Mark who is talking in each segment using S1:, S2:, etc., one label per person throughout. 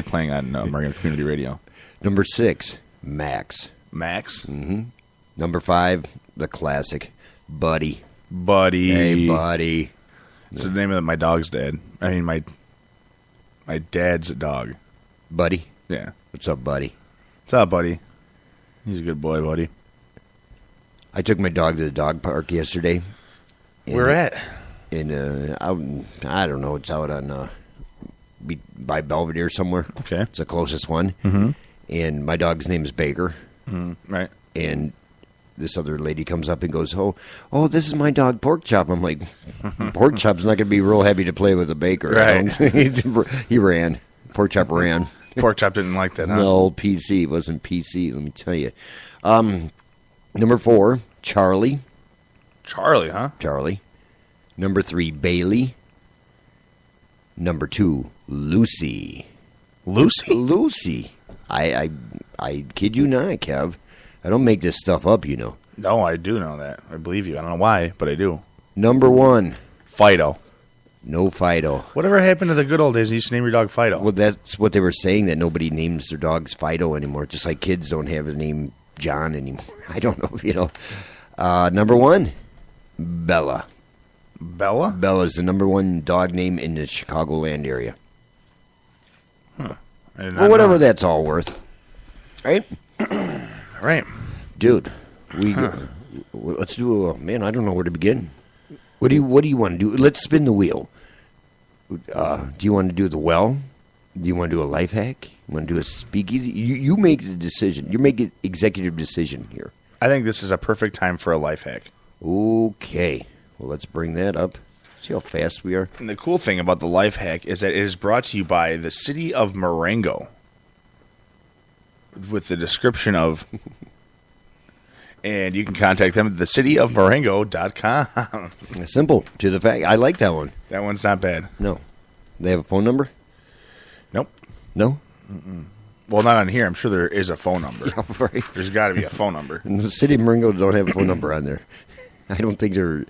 S1: be playing on Marion Community Radio.
S2: Number 6, Max.
S1: Max?
S2: Mm-hmm. Number 5, the classic, Buddy.
S1: Buddy.
S2: Hey, Buddy.
S1: It's the name of my dog's dad. I mean, my dad's dog.
S2: Buddy?
S1: Yeah.
S2: What's up, Buddy?
S1: What's up, Buddy? He's a good boy, Buddy.
S2: I took my dog to the dog park yesterday.
S1: Where at?
S2: Out, I don't know. It's out on by Belvedere somewhere.
S1: Okay.
S2: It's the closest one.
S1: Mm-hmm.
S2: And my dog's name is Baker.
S1: Mm-hmm. Right.
S2: And this other lady comes up and goes, oh, this is my dog, Pork Chop. I'm like, Pork Chop's not going to be real happy to play with a Baker.
S1: Right.
S2: He ran. Pork Chop ran.
S1: Pork Chop didn't like that, huh?
S2: No, PC. It wasn't PC, let me tell you. Number 4, Charlie.
S1: Charlie, huh?
S2: Charlie. Number 3, Bailey. Number 2, Lucy.
S1: Lucy?
S2: Lucy. I kid you not, Kev. I don't make this stuff up, you know.
S1: No, I do know that. I believe you. I don't know why, but I do.
S2: Number 1,
S1: Fido.
S2: no Fido.
S1: Whatever happened to the good old days? You used to name your dog Fido.
S2: Well, that's what they were saying, that nobody names their dogs Fido anymore. Just like kids don't have the name John anymore. I don't know, you know. Number 1, Bella.
S1: Bella?
S2: Bella's the number 1 dog name in the Chicagoland area.
S1: Huh.
S2: Well, whatever that's all worth. Right?
S1: Right.
S2: Dude, let's do man, I don't know where to begin. What do you want to do? Let's spin the wheel. Do you want to do the well? Do you want to do a life hack? You want to do a speakeasy? You make the decision. You make an executive decision here.
S1: I think this is a perfect time for a life hack.
S2: Okay. Well, let's bring that up. See how fast we are.
S1: And the cool thing about the life hack is that it is brought to you by the city of Marengo, with the description of, and you can contact them at thecityofmarengo.com.
S2: Simple to the fact. I like that one.
S1: That one's not bad.
S2: No. They have a phone number?
S1: Nope.
S2: No?
S1: Mm-mm. Well, not on here. I'm sure there is a phone number.
S2: Yeah, right.
S1: There's got to be a phone number.
S2: And the city of Marengo don't have a phone number on there. I don't think their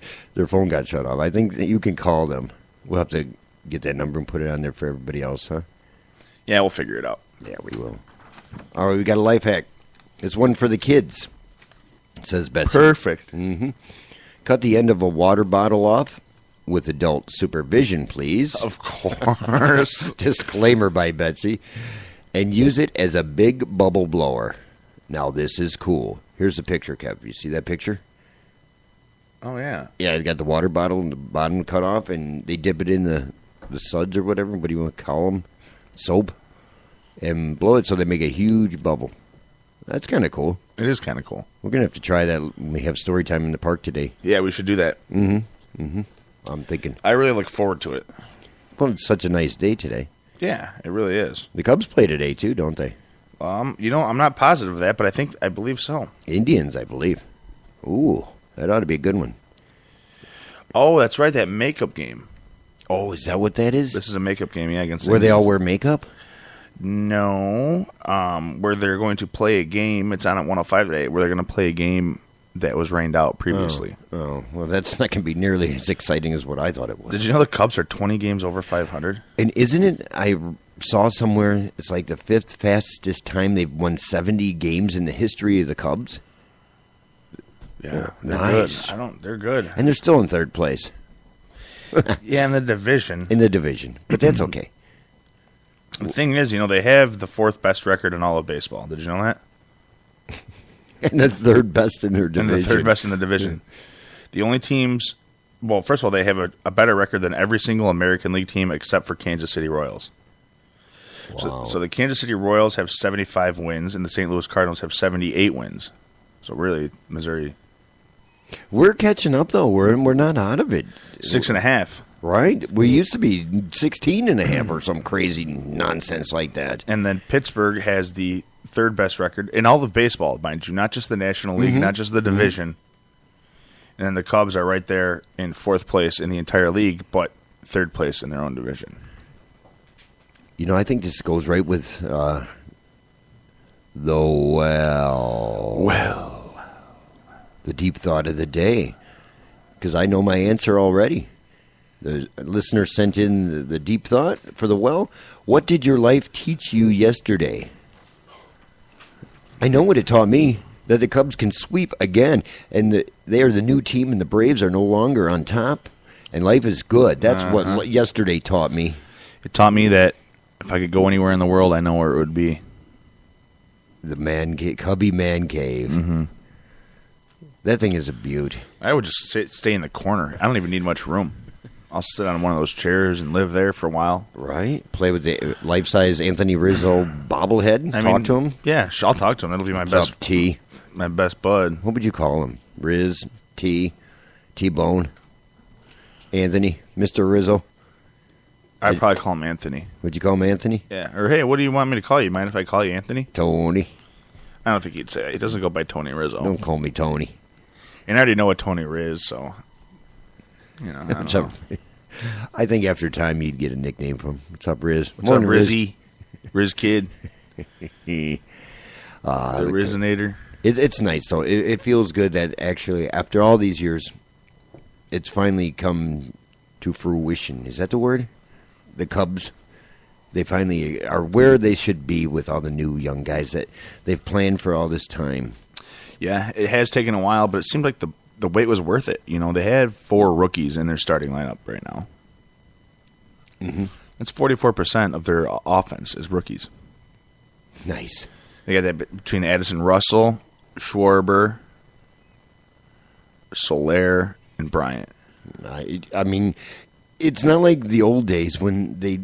S2: phone got shut off. I think that you can call them. We'll have to get that number and put it on there for everybody else, huh?
S1: Yeah, we'll figure it out.
S2: Yeah, we will. All right, we got a life hack. It's one for the kids, says Betsy.
S1: Perfect.
S2: Mm-hmm. Cut the end of a water bottle off with adult supervision, please.
S1: Of course.
S2: Disclaimer by Betsy. And use it as a big bubble blower. Now, this is cool. Here's the picture, Kev. You see that picture?
S1: Oh, yeah.
S2: Yeah, it's got the water bottle and the bottom cut off, and they dip it in the suds or whatever. What do you want to call them? Soap. And blow it so they make a huge bubble. That's kind of cool.
S1: It is kind of cool.
S2: We're going to have to try that when we have story time in the park today.
S1: Yeah, we should do that.
S2: Mm-hmm. Mm-hmm. I'm thinking.
S1: I really look forward to it.
S2: Well, it's such a nice day today.
S1: Yeah, it really is.
S2: The Cubs play today, too, don't they?
S1: I'm not positive of that, but I believe so.
S2: Indians, I believe. Ooh, that ought to be a good one.
S1: Oh, that's right, that makeup game.
S2: Oh, is that what that is?
S1: This is a makeup game, yeah, against
S2: where
S1: Indians.
S2: they all wear makeup?
S1: No, where they're going to play a game. It's on at 105 today, where they're going to play a game that was rained out previously.
S2: Oh, well, that's not going to be nearly as exciting as what I thought it was.
S1: Did you know the Cubs are 20 games over 500?
S2: And isn't it, I saw somewhere, it's like the 5th fastest time they've won 70 games in the history of the Cubs?
S1: Yeah, they're
S2: nice.
S1: good. They're good.
S2: And they're still in 3rd place.
S1: Yeah, in the division.
S2: But that's okay.
S1: The thing is, they have the 4th best record in all of baseball. Did you know that?
S2: And the 3rd best in their division.
S1: And the 3rd best in the division. The only teams, well, first of all, they have a better record than every single American League team except for Kansas City Royals.
S2: Wow.
S1: So the Kansas City Royals have 75 wins, and the St. Louis Cardinals have 78 wins. So really, Missouri.
S2: We're catching up, though. We're not out of it.
S1: 6.5.
S2: Right? We used to be 16.5 or some crazy nonsense like that.
S1: And then Pittsburgh has the 3rd best record in all of baseball, mind you, not just the National League, not just the division. And then the Cubs are right there in 4th place in the entire league, but 3rd place in their own division.
S2: I think this goes right with the the deep thought of the day, because I know my answer already. The listener sent in the deep thought for the well. What did your life teach you yesterday? I know what it taught me, that the Cubs can sweep again, and they are the new team, and the Braves are no longer on top, and life is good. That's what yesterday taught me.
S1: It taught me that if I could go anywhere in the world, I know where it would be.
S2: The Cubby Man Cave.
S1: Mm-hmm.
S2: That thing is a beaut.
S1: I would just stay in the corner. I don't even need much room. I'll sit on one of those chairs and live there for a while.
S2: Right. Play with the life-size Anthony Rizzo bobblehead. Talk to him.
S1: Yeah, I'll talk to him. That'll be my
S2: What's
S1: best
S2: up, T?
S1: My best bud.
S2: What would you call him? Riz, T, T-Bone, Anthony, Mr. Rizzo?
S1: I'd probably call him Anthony.
S2: Would you call him Anthony?
S1: Yeah. Or, hey, what do you want me to call you? Mind if I call you Anthony?
S2: Tony.
S1: I don't think he'd say that. He doesn't go by Tony Rizzo.
S2: Don't call me Tony.
S1: And I already know what Tony is, so, I don't know.
S2: I think after time you'd get a nickname from him. What's up, Riz?
S1: What's up, Rizzy? Riz Kid?
S2: The
S1: Rizinator?
S2: It's nice, though. It feels good that actually, after all these years, it's finally come to fruition. Is that the word? The Cubs, they finally are where they should be with all the new young guys that they've planned for all this time.
S1: Yeah, it has taken a while, but it seemed like the wait was worth it. They had 4 rookies in their starting lineup right now.
S2: Mm-hmm.
S1: That's 44% of their offense is rookies.
S2: Nice.
S1: They got that between Addison Russell, Schwarber, Soler, and Bryant.
S2: I mean, it's not like the old days when the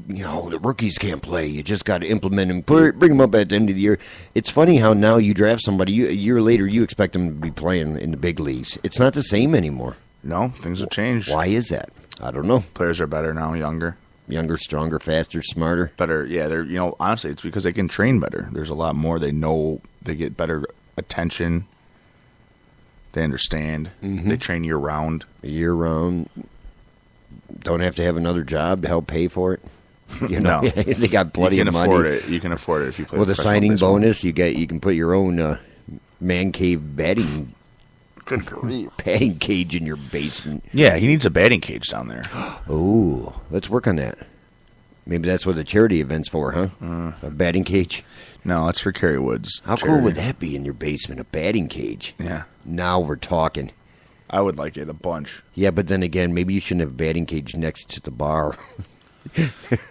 S2: rookies can't play. You just got to implement them, bring them up at the end of the year. It's funny how now you draft somebody, a year later you expect them to be playing in the big leagues. It's not the same anymore.
S1: No, things have changed.
S2: Why is that? I don't know.
S1: Players are better now, younger.
S2: Younger, stronger, faster, smarter.
S1: Better, yeah. They're honestly, it's because they can train better. There's a lot more. They know. They get better attention. They understand. Mm-hmm. They train year round.
S2: Year-round. Don't have to have another job to help pay for it.
S1: No.
S2: They got plenty of money.
S1: You can afford it if you play
S2: with a signing bonus. You can put your own man cave batting cage in your basement.
S1: Yeah, he needs a batting cage down there.
S2: Oh, let's work on that. Maybe that's what the charity event's for, huh? A batting cage?
S1: No, that's for Kerry Woods.
S2: How cool would that be in your basement, a batting cage?
S1: Yeah.
S2: Now we're talking.
S1: I would like it a bunch.
S2: Yeah, but then again, maybe you shouldn't have a batting cage next to the bar.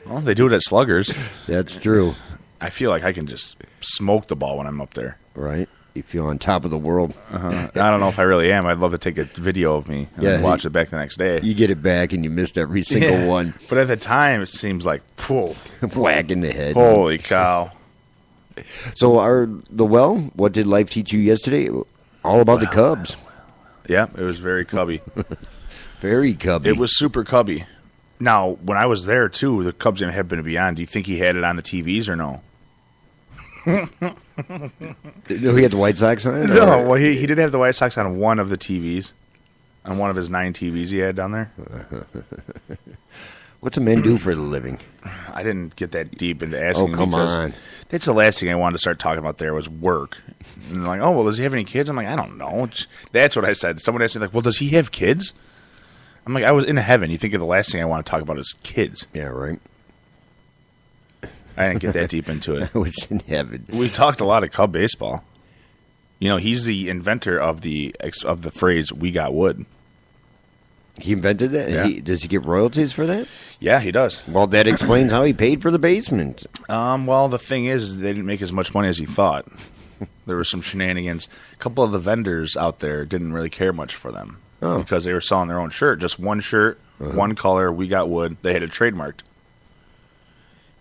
S1: Well, they do it at Sluggers.
S2: That's true.
S1: I feel like I can just smoke the ball when I'm up there.
S2: Right. You feel on top of the world.
S1: I don't know if I really am. I'd love to take a video of me and watch it back the next day.
S2: You get it back and you missed every single one.
S1: But at the time, it seems like, whoa.
S2: Whack in the head.
S1: Holy cow.
S2: So what did life teach you yesterday? All about the Cubs.
S1: Yeah, it was very cubby.
S2: Very cubby.
S1: It was super cubby. Now, when I was there, too, the Cubs have been beyond. Do you think he had it on the TVs or no?
S2: He had the White Sox on it?
S1: No, well, he did have the White Sox on one of the TVs. On one of his 9 TVs he had down there.
S2: What's a man do for a living?
S1: I didn't get that deep into asking.
S2: Oh, come on.
S1: That's the last thing I wanted to start talking about there was work. And they're like, oh, well, does he have any kids? I'm like, I don't know. That's what I said. Someone asked me, like, well, does he have kids? I'm like, I was in heaven. You think of the last thing I want to talk about is kids.
S2: Yeah, right.
S1: I didn't get that deep into it.
S2: I was in heaven.
S1: We talked a lot of Cub baseball. He's the inventor of the phrase, we got wood.
S2: He invented that?
S1: Yeah.
S2: Does he get royalties for that?
S1: Yeah, he does.
S2: Well, that explains how he paid for the basement.
S1: Well, the thing is they didn't make as much money as he thought. There were some shenanigans. A couple of the vendors out there didn't really care much for them because they were selling their own shirt. Just one shirt, one color, we got wood. They had it trademarked.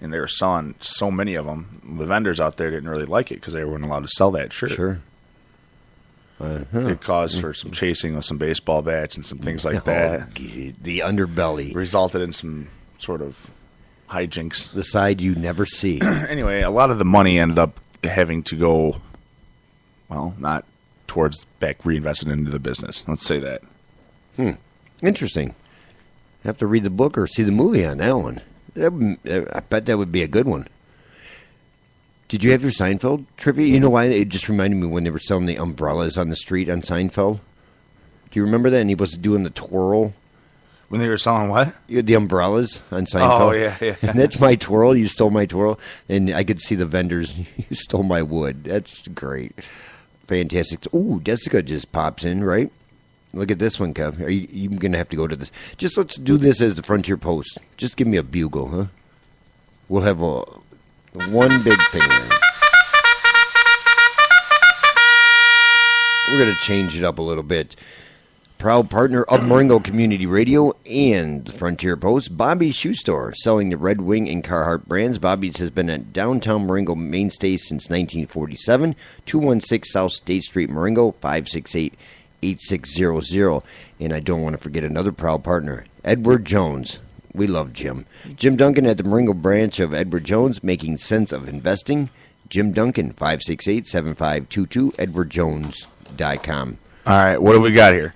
S1: And they were selling so many of them. The vendors out there didn't really like it because they weren't allowed to sell that shirt.
S2: Sure.
S1: It caused for some chasing with some baseball bats and some things like that.
S2: The underbelly.
S1: Resulted in some sort of hijinks.
S2: The side you never see.
S1: Anyway, a lot of the money ended up having to go, well, not towards back reinvested into the business. Let's say that.
S2: Interesting. Have to read the book or see the movie on that one. I bet that would be a good one. Did you have your Seinfeld trivia? You know why? It just reminded me when they were selling the umbrellas on the street on Seinfeld. Do you remember that? And he was doing the twirl.
S1: When they were selling what?
S2: You had the umbrellas on Seinfeld.
S1: Oh, yeah.
S2: And that's my twirl. You stole my twirl. And I could see the vendors. You stole my wood. That's great. Fantastic. Ooh, Jessica just pops in, right? Look at this one, Kev. Are you going to have to go to this? Just let's do this as the Frontier Post. Just give me a bugle, huh? We'll have one big thing. We're going to change it up a little bit. Proud partner of Marengo Community Radio and the Frontier Post, Bobby's Shoe Store, selling the Red Wing and Carhartt brands. Bobby's has been a downtown Marengo mainstay since 1947. 216 South State Street, Marengo, 568-8600. And I don't want to forget another proud partner, Edward Jones. We love Jim. Jim Duncan at the Marengo branch of Edward Jones, making sense of investing. Jim Duncan, 568-7522, edwardjones.com.
S1: All right, what have we got here?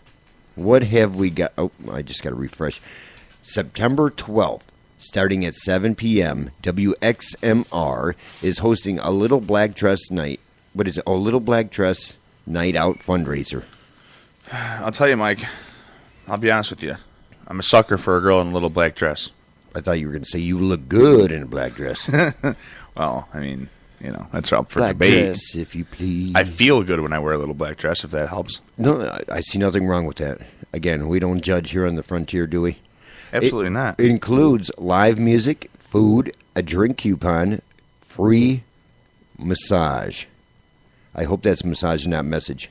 S2: What have we got? Oh, I just got to refresh. September 12th, starting at 7 p.m., WXMR is hosting a Little Black Dress Night. What is it? A Little Black Dress Night Out fundraiser.
S1: I'll tell you, Mike, I'll be honest with you. I'm a sucker for a girl in a little black dress.
S2: I thought you were going to say you look good in a black dress.
S1: Well, I mean, that's up for
S2: black
S1: debate.
S2: Dress, if you please.
S1: I feel good when I wear a little black dress, if that helps.
S2: No, I see nothing wrong with that. Again, we don't judge here on the Frontier, do we?
S1: Absolutely not.
S2: It includes live music, food, a drink coupon, free massage. I hope that's massage, not message.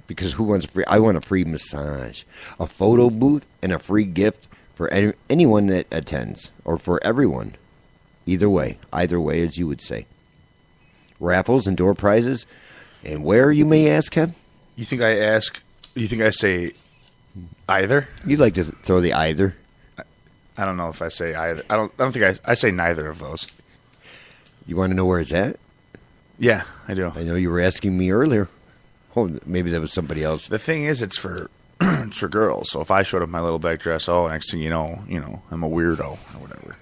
S2: Because who wants free? I want a free massage. A photo booth and a free gift for anyone that attends, or for everyone. Either way, as you would say. Raffles and door prizes. And where, you may ask, Kev?
S1: You think I say either?
S2: You'd like to throw the either?
S1: I don't know if I say either. I don't think I say neither of those.
S2: You want to know where it's at?
S1: Yeah, I do.
S2: I know you were asking me earlier. Oh, maybe that was somebody else.
S1: The thing is, it's for it's for girls. So if I showed up in my little black dress, next thing you know, I'm a weirdo or whatever.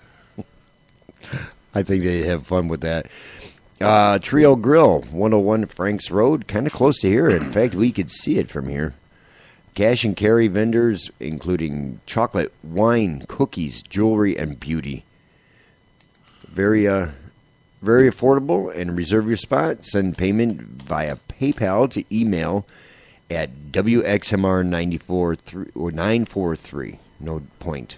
S2: I think they'd have fun with that. Trio Grill, 101 Franks Road, kind of close to here. In fact, we could see it from here. Cash and carry vendors, including chocolate, wine, cookies, jewelry, and beauty. Very affordable, and reserve your spot. Send payment via PayPal to email at WXMR943. No point.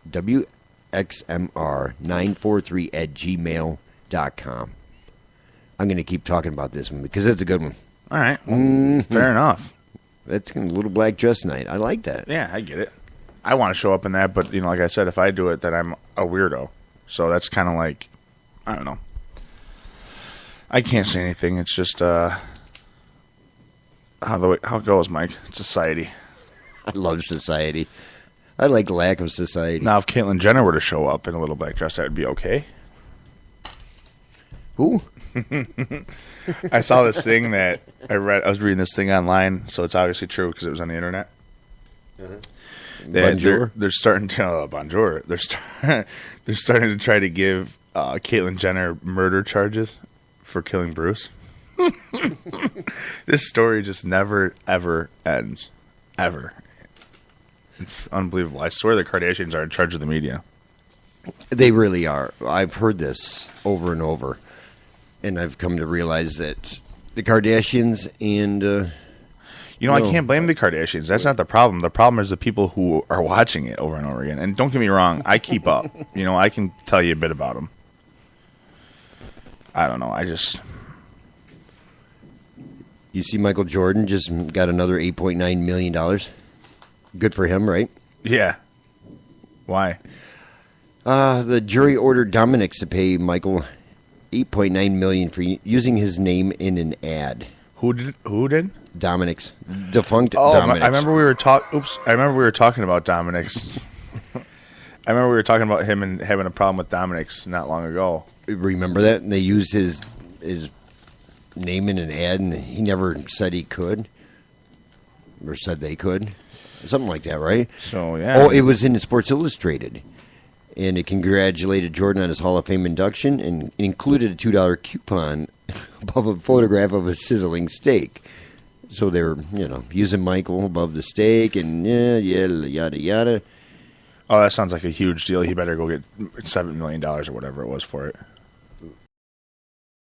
S2: WXMR943@gmail.com. I'm going to keep talking about this one because it's a good one.
S1: All right. Well, fair enough.
S2: That's a little black dress night. I like that.
S1: Yeah, I get it. I want to show up in that, but, like I said, if I do it, then I'm a weirdo. So that's kind of like, I don't know. I can't say anything. It's just how it goes, Mike. It's society.
S2: I love society. I like lack of society.
S1: Now, if Caitlyn Jenner were to show up in a little black dress, that would be okay.
S2: Who?
S1: I saw this thing that I read. I was reading this thing online, so it's obviously true because it was on the internet.
S2: Bonjour.
S1: They're starting to bonjour. They're starting to try to give Caitlyn Jenner murder charges for killing Bruce. This story just never ever ends, ever. It's unbelievable. I swear the Kardashians are in charge of the media.
S2: They really are. I've heard this over and over, and I've come to realize that the Kardashians and
S1: I can't blame the Kardashians. That's not the problem. The problem is the people who are watching it over and over again. And don't get me wrong, I keep up. I can tell you a bit about them. I don't know.
S2: You see Michael Jordan just got another $8.9 million. Good for him, right?
S1: Yeah. Why?
S2: The jury ordered Dominic's to pay Michael $8.9 million for using his name in an ad.
S1: Who did?
S2: Dominic's. Defunct
S1: I
S2: Dominic's.
S1: remember we were talking about Dominic's. I remember we were talking about him and having a problem with Dominic's not long ago.
S2: Remember that? And they used his name in an ad, and he never said he could. Or said they could. Something like that, right?
S1: So, yeah.
S2: Oh, it was in Sports Illustrated. And it congratulated Jordan on his Hall of Fame induction and included a $2 coupon above a photograph of a sizzling steak. So they're, using Michael above the stake and yada yada.
S1: Oh, that sounds like a huge deal. He better go get $7 million or whatever it was for it.